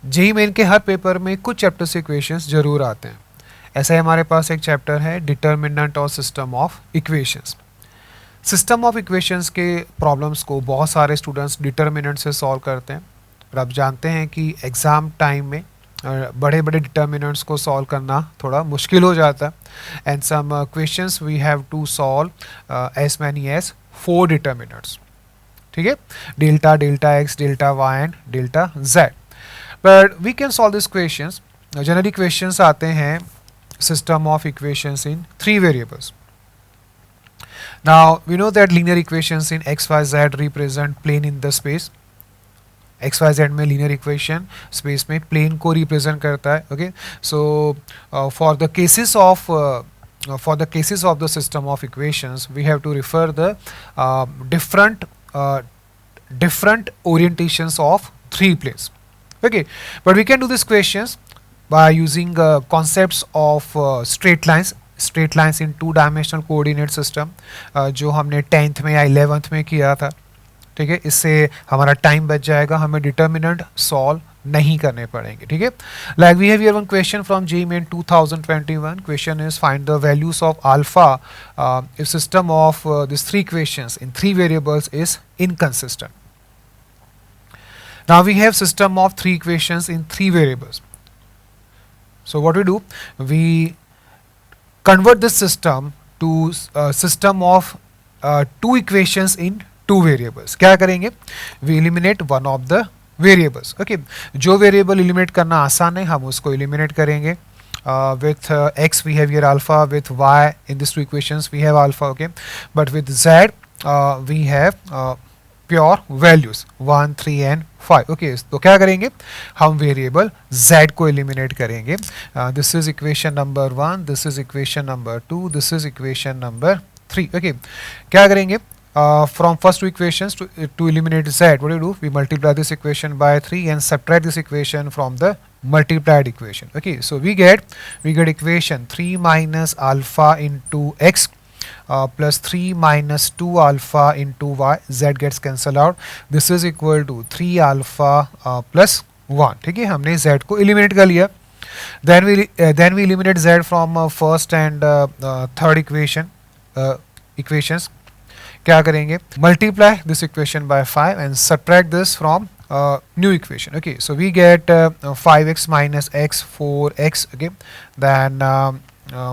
JEE main के हर paper में कुछ चैप्टर से इक्वेशंस जरूर आते हैं। ऐसा ही हमारे पास एक चैप्टर है डिटर्मिनेंट और system of equations. System of equations के प्रॉब्लम्स को बहुत सारे स्टूडेंट्स डिटर्मिनेंट से सॉल्व करते हैं, पर आप जानते हैं कि एग्ज़ाम टाइम में बड़े बड़े डिटर्मिनेंट्स को सॉल्व करना थोड़ा मुश्किल हो जाता है। And some questions we have to solve as many as 4 determinants. ठीक है, delta, delta x, delta y and delta z. But we can solve this questions. Generally questions आते हैं system of equations in 3 variables. Now we know that linear equations in x, y, z represent plane in the space. x, y, z में linear equation space में plane को represent करता है. Okay, so for the cases of the system of equations, we have to refer the different orientations of 3 planes. Okay, but we can do these questions by using concepts of straight lines in 2-dimensional coordinate system, जो हमने 10th में या 11th में किया था। ठीक है, इससे हमारा टाइम बच जाएगा, हमें डिटर्मिनेंट सॉल्व नहीं करने पड़ेंगे। ठीक है, like we have here one question from JEE main 2021। Question is find the values of alpha if system of this 3 equations in 3 variables is inconsistent. Now we have system of 3 equations in 3 variables. So what we do, we convert this system to system of 2 equations in 2 variables. क्या करेंगे? We eliminate one of the variables. Okay, जो variable eliminate करना आसान है हम उसको eliminate करेंगे. With x we have here alpha, with y in these 2 equations we have alpha. Okay, but with z we have pure values 1, 3 and 5। Okay, तो क्या करेंगे, हम वेरिएबल z को एलिमिनेट करेंगे। This is equation number 1, this is equation number 2, this is equation number 3। Okay, क्या करेंगे, from first 2 equations to eliminate z, what do we multiply this equation by 3 and subtract this equation from the multiplied equation. Okay, so we get equation 3 minus alpha into x plus 3 minus 2 alpha into y. Z gets cancelled out. This is equal to 3 alpha plus 1. ठीक है, हमने z को eliminate कर लिया. Then we eliminate z from first and third equations. क्या करेंगे, multiply this equation by 5 and subtract this from new equation. Okay, so we get 5x minus x, 4x. Okay, then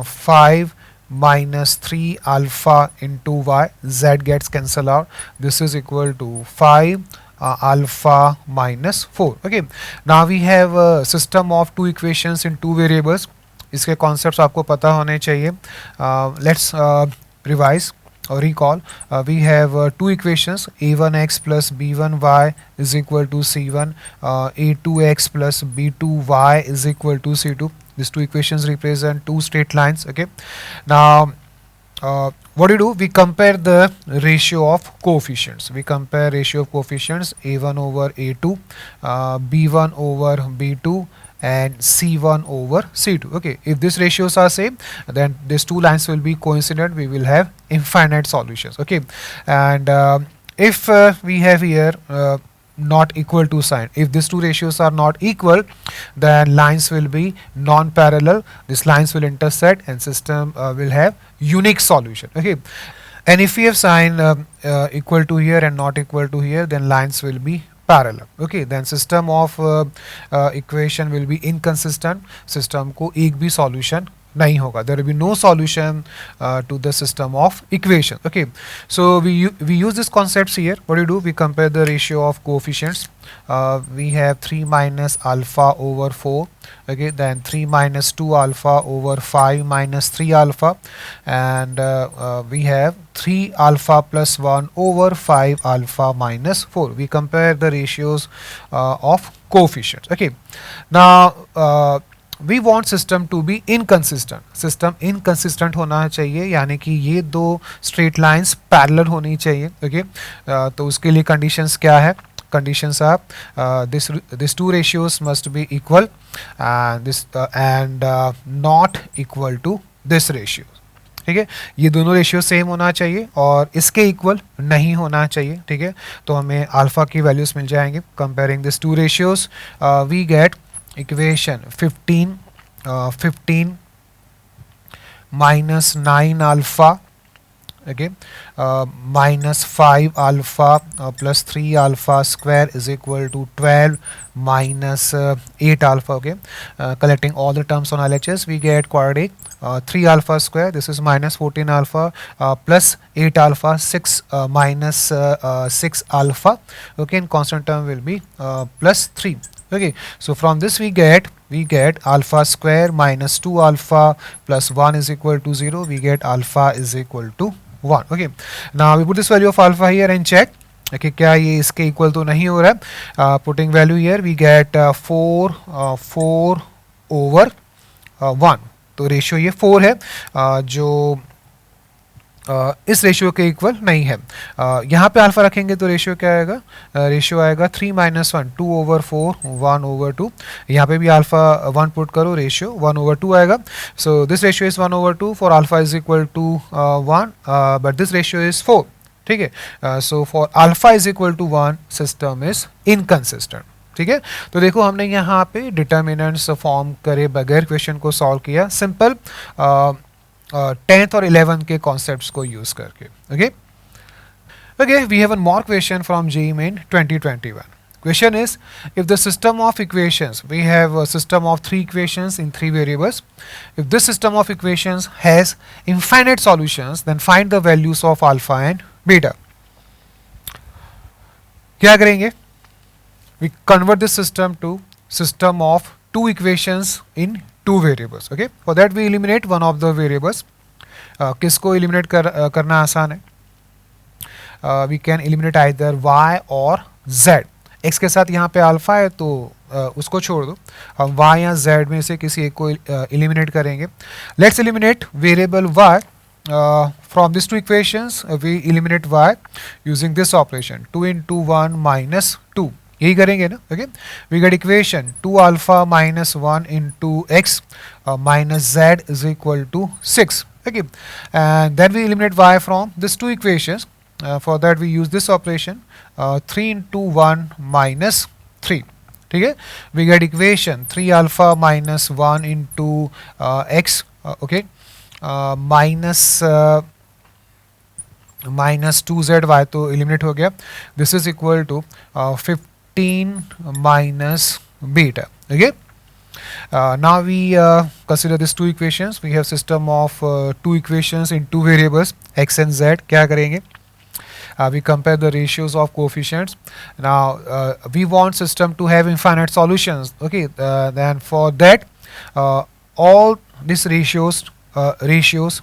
5 minus 3 alpha into y, z gets cancelled out. This is equal to 5 alpha minus 4. Okay, now we have a system of 2 equations in 2 variables. इसके concepts आपको पता होने चाहिए. Let's revise or recall. We have 2 equations, a1x plus b1y is equal to c1, a2x plus b2y is equal to c2. These 2 equations represent 2 straight lines. Okay, now what do? We compare the ratio of coefficients. We compare ratio of coefficients a1 over a2, b1 over b2 and c1 over c2. Okay, if these ratios are same, then these 2 lines will be coincident. We will have infinite solutions. Okay, and if we have here not equal to sign, if these 2 ratios are not equal, then lines will be non-parallel. These lines will intersect and system will have unique solution. Okay, and if we have sign equal to here and not equal to here, then lines will be parallel. Okay, then system of equation will be inconsistent. System को एक भी solution नहीं होगा. There will be no solution to the system of equation. Okay, so we use these concepts here. What do? We compare the ratio of coefficients. We have 3 minus alpha over 4. Okay, then 3 minus 2 alpha over 5 minus 3 alpha, and we have 3 alpha plus 1 over 5 alpha minus 4. We compare the ratios of coefficients. Okay, now we want system to be inconsistent. System inconsistent होना चाहिए, यानी कि ये 2 straight lines parallel होनी चाहिए. Okay, तो उसके लिए conditions क्या है? Conditions are these 2 ratios must be equal, and this not equal to this ratio. ठीक है, ये दोनों रेशियो सेम होना चाहिए और इसके इक्वल नहीं होना चाहिए. ठीक है, तो हमें अल्फा की वैल्यूज मिल जाएंगे. Comparing this 2 ratios we get equation 15 minus 9 alpha, okay, minus 5 alpha plus 3 alpha square is equal to 12 minus 8 alpha, okay. Collecting all the terms on LHS, we get quadratic 3 alpha square, this is minus 14 alpha plus 8 alpha 6 minus 6 alpha, okay, and constant term will be plus 3. Okay, so from this we get alpha square minus 2 alpha plus 1 is equal to 0. We get alpha is equal to 1. Okay, now we put this value of alpha here and check. Okay, क्या ये इसके equal तो नहीं हो रहा है. Putting value here we get 4 over 1. तो ratio ये 4 है जो इस रेशियो के इक्वल नहीं है. यहाँ पे अल्फा रखेंगे तो रेशियो क्या आएगा, रेशियो आएगा 3 माइनस 1 2 ओवर 4 1 ओवर 2. यहाँ पे भी अल्फा 1 पुट करो, रेशियो 1 ओवर 2 आएगा. So this ratio is 1 over 2 for alpha is equal to 1 but this ratio is 4. ठीक है, so for alpha is equal to 1 system is inconsistent. ठीक है, तो देखो हमने यहाँ पे डिटर्मिनेंट्स फॉर्म करे बगैर क्वेश्चन को सॉल्व किया, सिंपल 10th और 11th के कॉन्सेप्ट्स को यूज करके. Okay okay, we have one more question from JEE Main 2021. Question is, if the system of equations, we have a system of 3 equations in 3 variables. If this system of equations has infinite solutions, then find the values of alpha and beta. क्या करेंगे? We convert this system to system of 2 equations in 2 variables. Okay, for that we eliminate one of the variables. किसको eliminate करना आसान है? We can eliminate either y or z. x के साथ यहाँ पे अल्फा है तो उसको छोड़ दो, हम y या z में से किसी एक को eliminate करेंगे. Let's eliminate variable y. From these 2 equations we eliminate y using this operation, 2 into 1 minus 2. यही करेंगे ना. Okay, we get equation 2 alpha minus 1 into x minus z is equal to 6. Okay, and then we eliminate y from this 2 equations. For that we use this operation 3 into 1 minus 3. ठीक है, we get equation 3 alpha minus 1 into x, okay, minus 2zy तो eliminate हो गया. This is equal to 15 minus beta. Okay, now we consider these 2 equations. We have system of 2 equations in 2 variables x and z. क्या करेंगे? We compare the ratios of coefficients. Now we want system to have infinite solutions. Okay, then for that all these ratios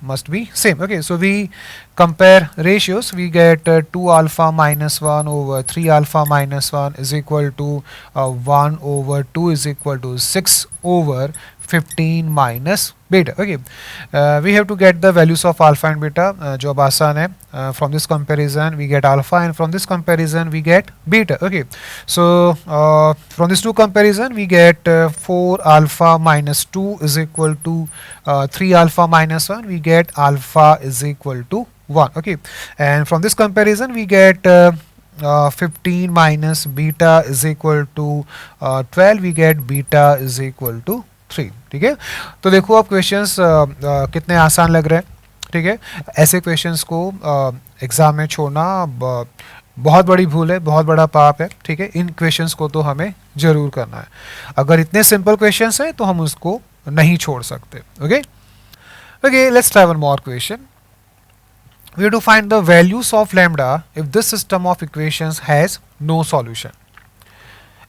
must be same. Okay, so we compare ratios. We get 2 alpha minus 1 over 3 alpha minus 1 is equal to 1 over 2 is equal to 6 over 15 minus beta. Okay, we have to get the values of alpha and beta. जो अब आसान है. From this comparison we get alpha, and from this comparison we get beta. Okay, so from this 2 comparison we get 4 alpha minus 2 is equal to 3 alpha minus 1. We get alpha is equal to 1. Okay, and from this comparison we get 15 minus beta is equal to 12. We get beta is equal to 3. ठीक है, तो देखो अब questions कितने आसान लग रहे हैं. ठीक है, ऐसे क्वेश्चंस को एग्जाम में छोड़ना बहुत बड़ी भूल है, बहुत बड़ा पाप है. ठीक है, इन क्वेश्चंस को तो हमें जरूर करना है. अगर इतने सिंपल क्वेश्चंस हैं तो हम उसको नहीं छोड़ सकते. Okay okay, let's try one more question. We have to find the values of lambda if this system of equations has no solution.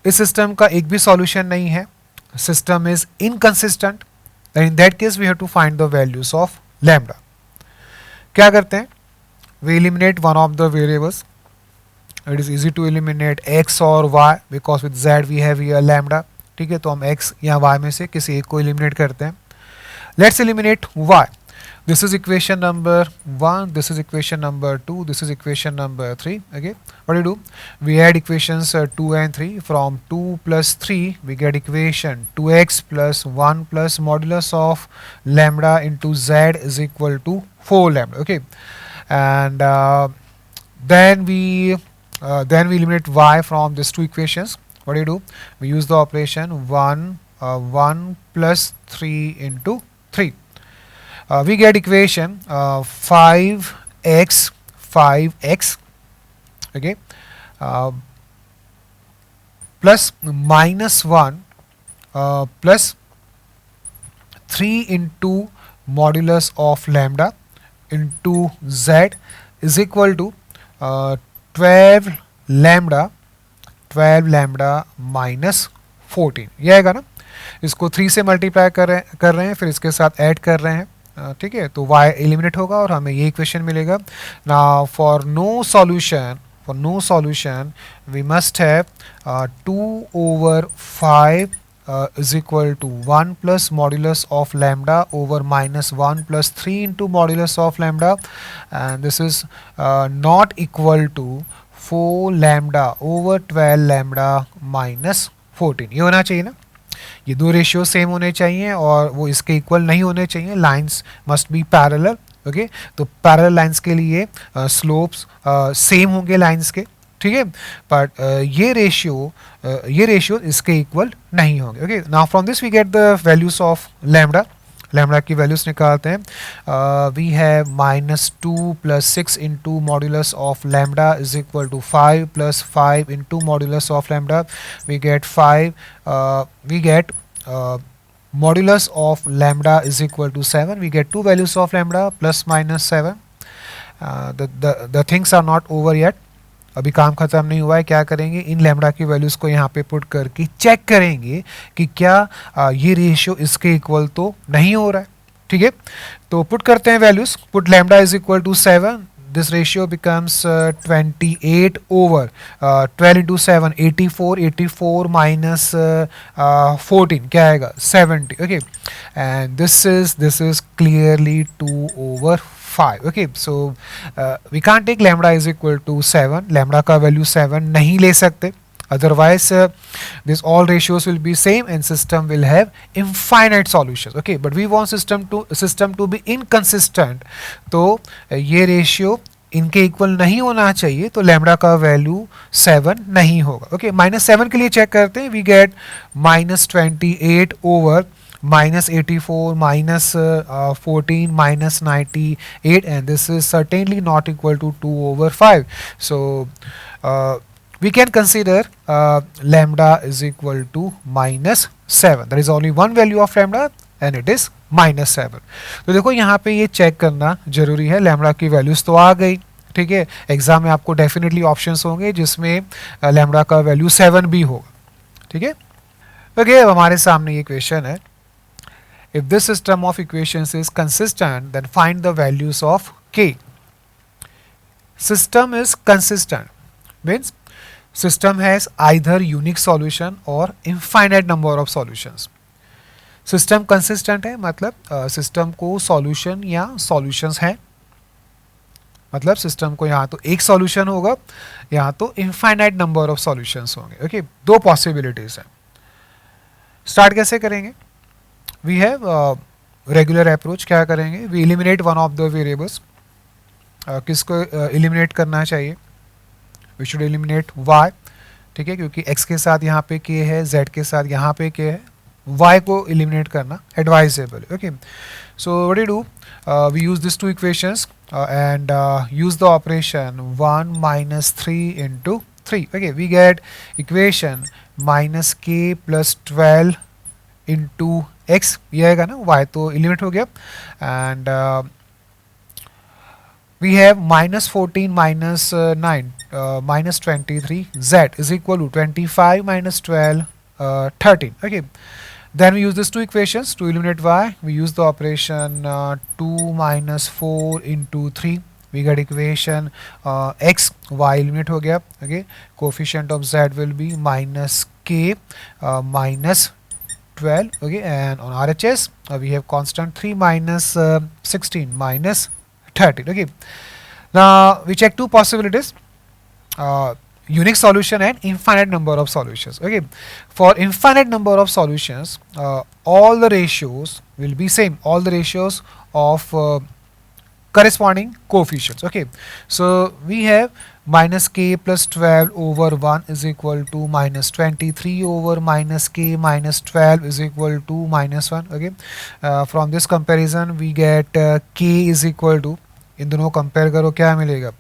इस सिस्टम का एक भी सॉल्यूशन नहीं है. System is inconsistent. And in that case we have to find the values of lambda. क्या करते हैं? We eliminate one of the variables. It is easy to eliminate x or y because with z we have here lambda. ठीक है, तो हम x या y में से किसी एक को eliminate करते हैं. Let's eliminate y. This is equation number 1, this is equation number 2, this is equation number 3. Okay, what do you do? We add equations 2 and 3. From 2 plus 3 we get equation 2x plus 1 plus modulus of lambda into z is equal to 4 lambda. Okay, and then we eliminate y from these 2 equations. What do you do? We use the operation 1 1 plus 3 into 3. We get equation 5x 5x, okay, plus minus 1 plus 3 into modulus of lambda into z is equal to 12 lambda 12 lambda minus 14. ये आएगा ना, इसको 3 से multiply कर रहे हैं, फिर इसके साथ ऐड कर रहे हैं, ठीक है, तो y एलिमिनेट होगा और हमें ये इक्वेशन मिलेगा. Now for no solution we must have 2 over 5 is equal to 1 plus modulus of lambda over minus 1 plus 3 into modulus of lambda, and this is not equal to 4 lambda over 12 lambda minus 14. ये होना चाहिए ना, ये दो ratio same होने चाहिए और वो इसके इक्वल नहीं होने चाहिए. Lines must be parallel, okay, तो पैरेलल लाइंस के लिए स्लोप्स सेम होंगे लाइंस के, ठीक है, बट ये रेशियो इसके इक्वल नहीं होंगे. Okay, now from this we get the values of lambda की वैल्यूज निकालते हैं. We have -2 plus 6 into modulus of lambda is equal to 5 plus 5 into modulus of lambda. We get 5. We get modulus of lambda is equal to 7. We get two values of lambda plus minus 7. The things are not over yet. अभी काम ख़त्म नहीं हुआ है. क्या करेंगे, इन lambda की values को यहाँ पे पुट करके चेक करेंगे कि क्या ये रेशियो इसके इक्वल तो नहीं हो रहा है. ठीक है, तो पुट करते हैं values. Put lambda is equal to 7. This ratio becomes 28 over 12 into 7 84. 84 minus 14 क्या आएगा, 70. Okay, and this is clearly 2 over 5. Okay, so we can't take lambda is equal to 7. Lambda का value 7 नहीं ले सकते, otherwise this all ratios will be same and system will have infinite solutions. Okay, but we want system to be inconsistent, तो ये ratio इनके equal नहीं होना चाहिए, तो लैम्डा का वैल्यू 7 नहीं होगा. ओके, -7 के लिए चेक करते हैं. We get -28 over -84 minus 14 minus 98, and this is certainly not equal to 2 over 5. So we can consider lambda is equal to -7. There is only one value of lambda and it is -7. तो देखो यहाँ पे ये check करना जरूरी है. Lambda की values तो आ गई, ठीक है, एग्जाम में आपको डेफिनेटली ऑप्शंस होंगे जिसमें लैम्डा का वैल्यू 7 भी होगा. ठीक है, ओके, अब हमारे सामने ये क्वेश्चन है. If this system of equations is consistent, then find the values of k. System is consistent means system has either unique solution or infinite number of solutions. System consistent है मतलब system को solution या solutions है, मतलब system को यहाँ तो एक solution होगा, यहाँ तो infinite number of solutions होंगे. Okay, दो possibilities हैं. Start कैसे करेंगे? We have regular approach. क्या करेंगे, we eliminate one of the variables. किसको eliminate करना चाहिए? We should eliminate y. ठीक है, क्योंकि x के साथ यहाँ पे k है, z के साथ यहाँ पे k है, y को eliminate करना advisable. Okay, so what do you do? We use these two equations and use the operation 1 minus 3 into 3. Okay, we get equation minus k plus 12 into x. ये आएगा ना, y तो eliminate हो गया, and we have -14 minus 9 minus 23 z is equal to 25 minus 12 13. Okay, then we use these two equations to eliminate y. We use the operation 2 minus 4 into 3. We get equation x, y eliminate हो गया. Okay, coefficient of z will be minus k minus 12. Okay, and on RHS we have constant 3 minus 16 minus 13. Okay, now we check two possibilities, unique solution and infinite number of solutions. Okay, for infinite number of solutions all the ratios will be same. All the ratios of corresponding coefficients. Okay, so we have minus k plus 12 over 1 is equal to minus 23 over minus k minus 12 is equal to minus 1. Okay, from this comparison we get k is equal to, इन दोनों compare करो क्या मिलेगा,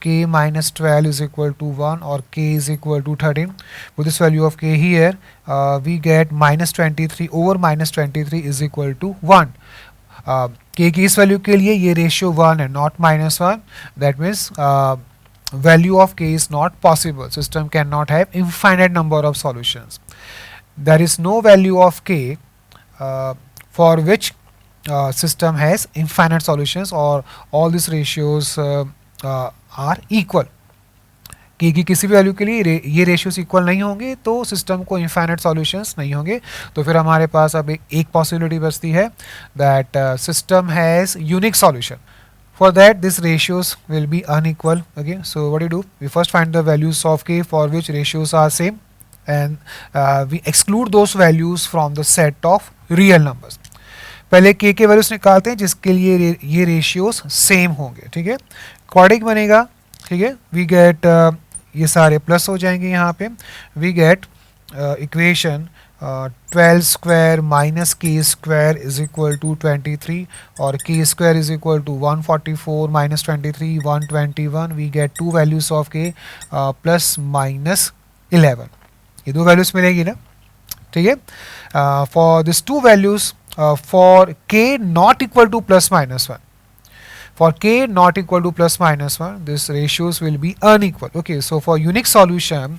k minus 12 is equal to 1 or k is equal to 13. With this value of k here, we get minus 23 over minus 23 is equal to 1. K की इस value के लिए ये ratio 1 है, not minus 1. That means value of k is not possible. System cannot have infinite number of solutions. There is no value of k for which system has infinite solutions or all these ratios are equal. k की किसी भी value के लिए ये ratios equal नहीं होंगे तो system को इनफाइनाइट सॉल्यूशंस नहीं होंगे. तो फिर हमारे पास अब एक पॉसिबिलिटी बचती है that system has unique solution. For that, these ratios will be unequal. Okay, so what do? We first find the values of k for which ratios are same, and we exclude those values from the set of real numbers. पहले k के values निकालते हैं जिसके लिए ये ratios same होंगे. ठीक है, कॉर्डिक बनेगा. ठीक है, वी गेट ये सारे प्लस हो जाएंगे यहाँ पे. We get equation 12 square minus k square is equal to 23 और k square is equal to 144 minus 23 121. We get two values of k plus minus 11. ये दो वैल्यूज मिलेगी ना. ठीक है, for this two values for k not equal to plus minus 1, for k not equal to plus minus 1, this ratios will be unequal. Okay, so for unique solution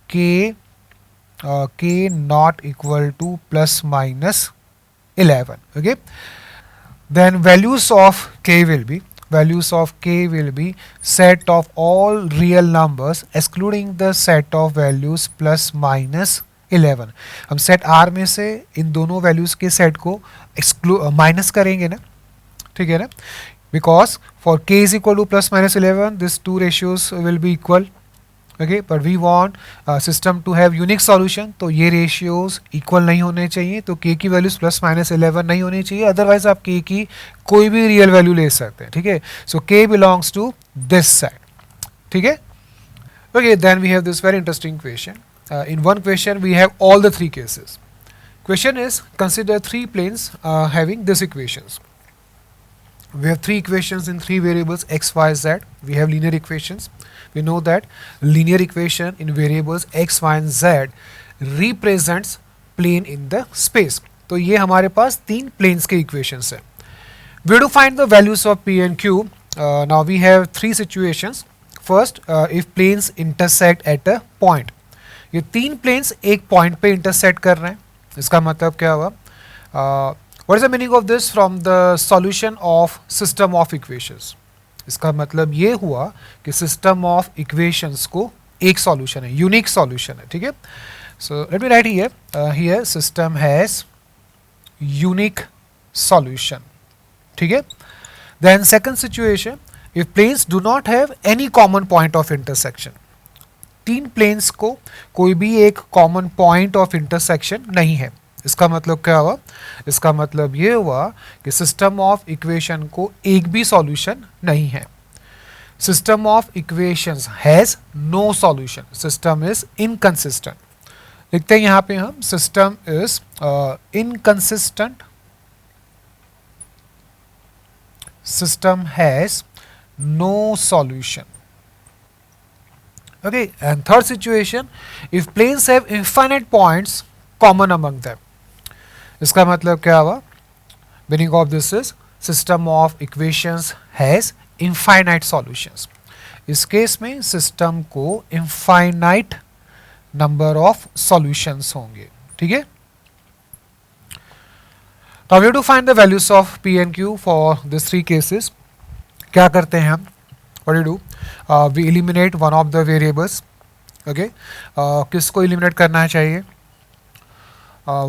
k not equal to plus minus 11. Okay, then values of k will be set of all real numbers excluding the set of values plus minus 11. हम set R में से इन दोनों values के set को minus करेंगे ना. ठीक है ना, because for k is equal to plus minus 11 this two ratios will be equal. Okay, but we want system to have unique solution, तो ये रेशियोज इक्वल नहीं होने चाहिए. तो k की वैल्यूज प्लस माइनस 11 नहीं होनी चाहिए, अदरवाइज आप k की कोई भी रियल वैल्यू ले सकते हैं. ठीक है, so k belongs to this set. ठीक है, okay, then we have this very interesting question. In one question we have all the three cases. Question is consider three planes having this equations. We have three equations in three variables x, y, z. We have linear equations. We know that linear equation in variables x, y and z represents plane in the space. तो ये हमारे पास तीन planes के equations हैं. We have to find the values of p and q. Now we have three situations. First, if planes intersect at a point. ये तीन planes एक point पे intersect कर रहे हैं. इसका मतलब क्या हुआ? What is the meaning of this from the solution of system of equations? इसका मतलब ये हुआ कि system of equations को एक solution है, unique solution है. ठीक है, so let me write here. Here system has unique solution. ठीक है, then second situation, if planes do not have any common point of intersection. तीन planes को कोई भी एक common point of intersection नहीं है. इसका मतलब क्या हुआ? इसका मतलब ये हुआ कि सिस्टम ऑफ इक्वेशन को एक भी सॉल्यूशन नहीं है. System of equations has no solution. System is inconsistent. लिखते हैं यहाँ पे हम system is inconsistent. System has no solution. Okay, and third situation, if planes have infinite points common among them. इसका मतलब क्या हुआ? Meaning of this is system of equations has infinite solutions. इस केस में सिस्टम को infinite number of solutions होंगे. ठीक है, Now we have to find the values of p and q for these three cases. क्या करते हैं हम? What do you do? We eliminate one of the variables. Okay, किसको eliminate करना चाहिए?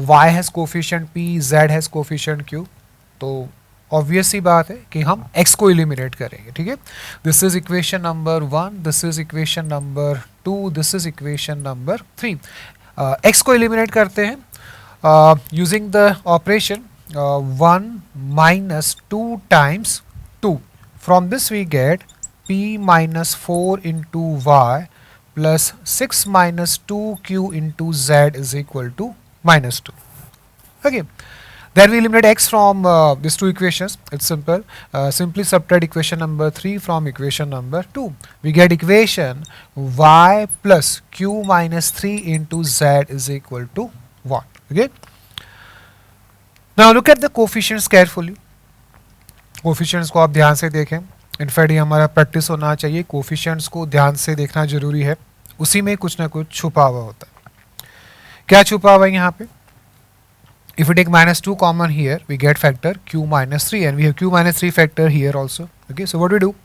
Y has coefficient p, Z has coefficient q. तो obvious सी बात है कि हम x को एलिमिनेट करेंगे. ठीक है, this is equation number 1, this is equation number 2, this is equation number 3. x को एलिमिनेट करते हैं using the operation 1 minus 2 times 2. From this we get p minus 4 into y plus 6 minus 2q into z is equal to minus 2. Okay. Then we eliminate x from these two equations. It's simple. Simply subtract equation number 3 from equation number 2. We get equation y plus q minus 3 into z is equal to 1. Okay. Now look at the coefficients carefully. Coefficients को आप ध्यान से देखें. In fact ये हमारा practice होना चाहिए. Coefficients को ध्यान से देखना जरूरी है. उसी में कुछ ना कुछ छुपा हुआ होता है. क्या छुपा हुआ है यहाँ पे? If we take minus 2 common here, we get factor q minus 3, and we have q minus 3 factor here also. Okay, so what do?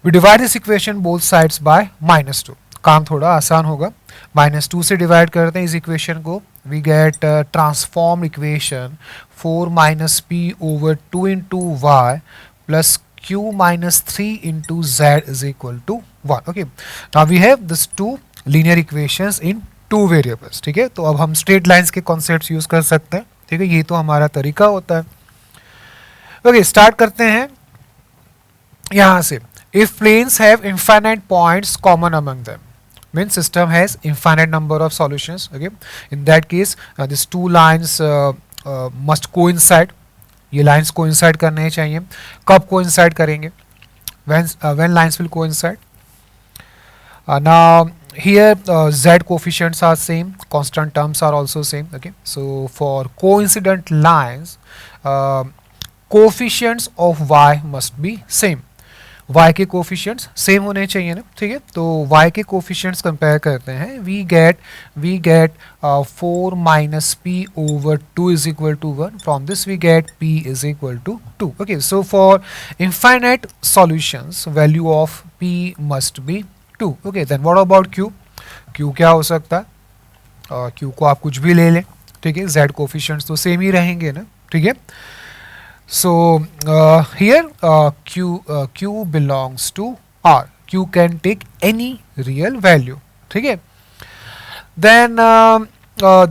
We divide this equation both sides by minus 2. काम थोड़ा आसान होगा. minus 2 से divide करते हैं इस equation को. We get transformed equation 4 minus p over 2 into y plus q minus 3 into z is equal to 1. Okay, now we have these two linear equations in two variables. ठीक है, तो अब हम स्ट्रेट लाइंस के concepts use कर सकते हैं. ठीक है, ये तो हमारा तरीका होता है. ओके, स्टार्ट करते हैं यहां से. If planes have infinite points common among them, means system has infinite number of solutions. Okay, in that case this two lines must coincide. ये लाइंस कोइंसाइड करने चाहिए. कब कोइंसाइड करेंगे? When lines will coincide. Now here z coefficients are same, constant terms are also same. Okay, so for coincident lines coefficients of y must be same. y के coefficients same होने चाहिए ना. ठीक है, तो y के coefficients compare करते हैं. we get 4 minus p over 2 is equal to 1. From this we get p is equal to 2. Okay, so for infinite solutions value of p must be 2. Okay, then what about q? q क्या हो सकता है? q को आप कुछ भी ले लें. ठीक है, z कोफिशिएंट्स तो सेम ही रहेंगे ना. ठीक है, so here q belongs to r. q can take any real value. ठीक है, then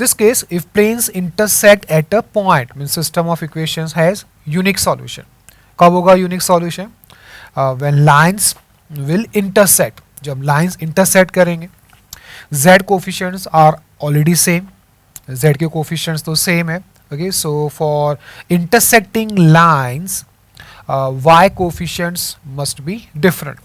this case if planes intersect at a point, means system of equations has unique solution. कब होगा unique solution? When lines will intersect. जब lines intersect करेंगे. z coefficients are already same. z के coefficients तो same है. Okay, so for intersecting lines y coefficients must be different.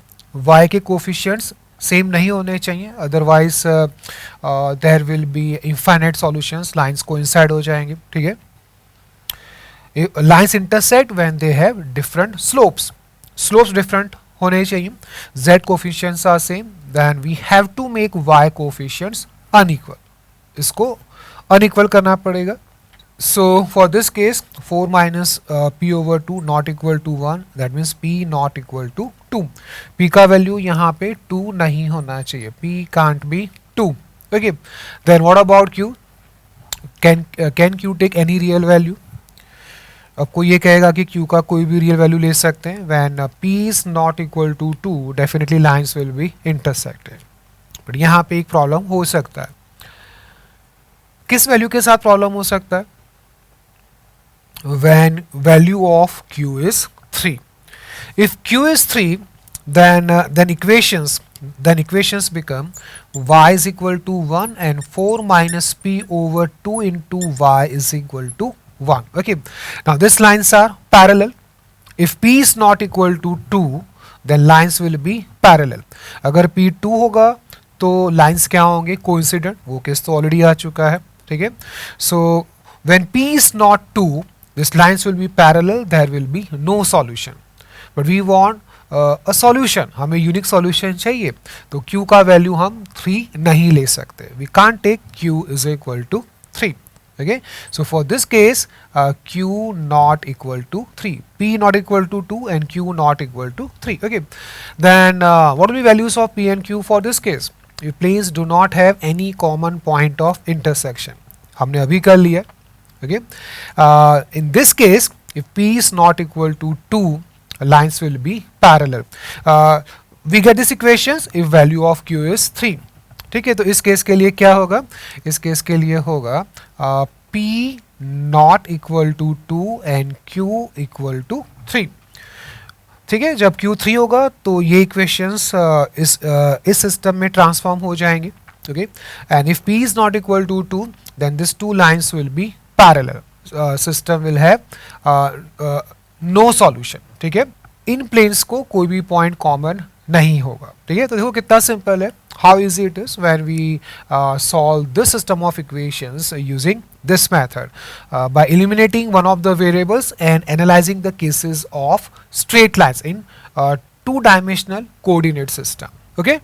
y के coefficients same नहीं होने चाहिए, otherwise there will be infinite solutions. Lines coincide हो जाएंगे. ठीक है, lines intersect when they have different slopes. Slopes different होने चाहिए. z coefficients are same, then we have to make y coefficients unequal. इसको अनइक्वल करना पड़ेगा. So for this case 4 minus p over 2 not equal to 1, that means p not equal to 2. p का value यहाँ पे 2 नहीं होना चाहिए. p can't be 2. Okay, then what about q? Can q take any real value? अब कोई ये कहेगा कि q का कोई भी रियल वैल्यू ले सकते हैं. When p is not equal to 2, definitely lines will B intersected. But यहाँ पे एक प्रॉब्लम हो सकता है. किस वैल्यू के साथ प्रॉब्लम हो सकता है? When value of q is 3. If q is 3, then equations become y is equal to 1 and 4 minus p over 2 into y is equal to 1. Okay, now these lines are parallel. If p is not equal to 2, then lines will be parallel. अगर p 2 होगा तो lines क्या होंगे? Coincident. वो case तो already आ चुका है. ठीक है, so when p is not 2, these lines will be parallel, there will be no solution. But we want a solution. हमें यूनिक सॉल्यूशन चाहिए, तो q का वैल्यू हम 3 नहीं ले सकते. We can't take q is equal to 3. Okay, so for this case q not equal to 3, p not equal to 2 and q not equal to 3. Okay, then what will be values of p and q for this case? If planes do not have any common point of intersection, हमने अभी कर लिया. Okay, in this case if p is not equal to 2, lines will be parallel. We get this equations if value of q is 3. ठीक है, तो इस case के लिए क्या होगा? इस केस के लिए होगा p not equal to 2 and q equal to 3। ठीक है, जब Q3 होगा तो ये इक्वेशंस इस सिस्टम में ट्रांसफॉर्म हो जाएंगे। Okay, and if P is not equal to 2 then this two lines will be parallel, system will have no solution. ठीक है, इन प्लेन्स को कोई भी पॉइंट कॉमन नहीं होगा। ठीक है, तो देखो कितना सिंपल है, how easy it is when we solve this system of equations using this method by eliminating one of the variables and analyzing the cases of straight lines in two-dimensional coordinate system. Okay.